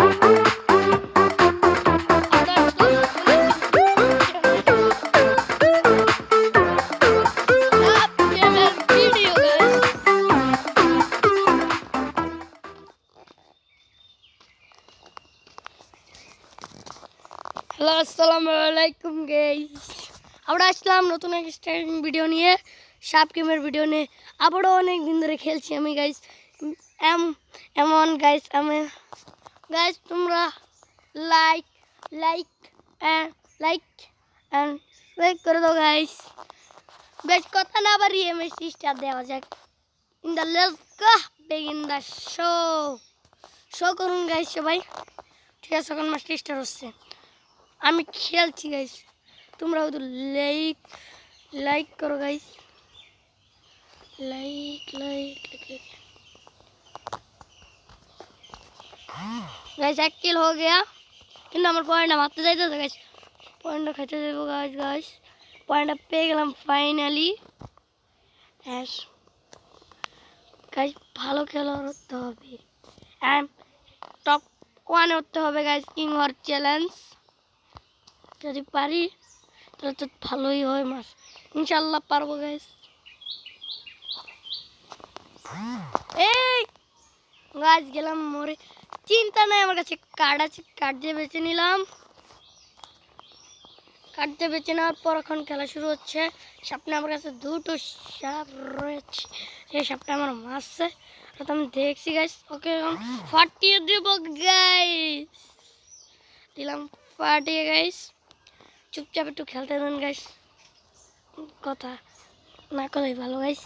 Hello আসসালামু আলাইকুম guys, আমরা আসলাম নতুন এক স্টাইলিং ভিডিও নিয়ে, সাপ গেমের ভিডিও নিয়ে। আবারও অনেক দিন ধরে খেলছি আমি গাইস। এমন গাইস আমি গাইস তোমরা like like like and like করে দাও গাইস। গাইস কথা না বাড়িয়ে মেসি স্টার দেওয়া যাক। In the let's go begin the show করুন গাইস সবাই। ঠিক আছে, এখন মাস্টার স্টার হচ্ছে, আমি খেলছি গাইস। তোমরা শুধু লাইক লাইক করো guys, like like like guys. 1 किल हो गया, কিন্তু আমার পয়েন্টটা মারতে যাইতেছে গাইস, পয়েন্টটা খাইতে দেব গাইস। গাইস পয়েন্টটা পেয়ে গেলাম ফাইনালি। গাইস ভালো খেলোয়াড় হতে হবে, টপ 1 হতে হবে গাইস, কিং ওয়ার চ্যালেঞ্জ। যদি পারি তাহলে তো ভালোই হয়, মাস ইনশাল্লাহ পারবো গাইস। এই গাছ গেলাম মরে, চিন্তা নাই, আমার কাছে কার্ড আছে, কার্ড দিয়ে বেছে নিলাম। কার্ড দিয়ে বেছে নেওয়ার পর এখন খেলা শুরু হচ্ছে। সামনে আমার কাছে দুটো সাপ রয়েছে, সেই সাপটা আমার মারছে, আমি দেখছি গাইস। ওকে ফাটিয়ে দেব গাইস, দিলাম ফাটিয়ে গাইস। চুপচাপ একটু খেলতে দেন গাইস, কথা না করাই ভালো গাইস।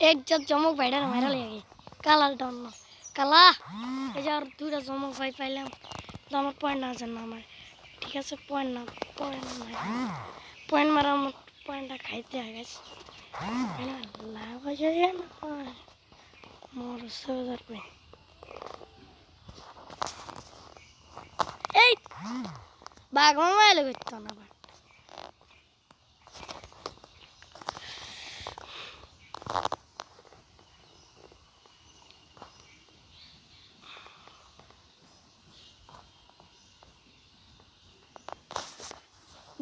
एक जब जमक भाईडा मारा लेगी काला डन काला यार दुटा जमक भाई पाइलाम तो আমার পয়েন্ট না জানা আমার। ঠিক আছে, পয়েন্ট মারা আমার পয়েন্টটা খাইতে হয় গাইস, লাভ হয়ে যায় না মোর 7000 পয়েন্ট। এই বাঘ মামা এলে করতো না বাট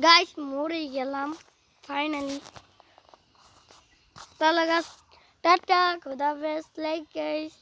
গাইস মরে গেলাম ফাইনালি। তাহলে গাছ টাটা, খুদা হাফেজ, লাইক গাইস।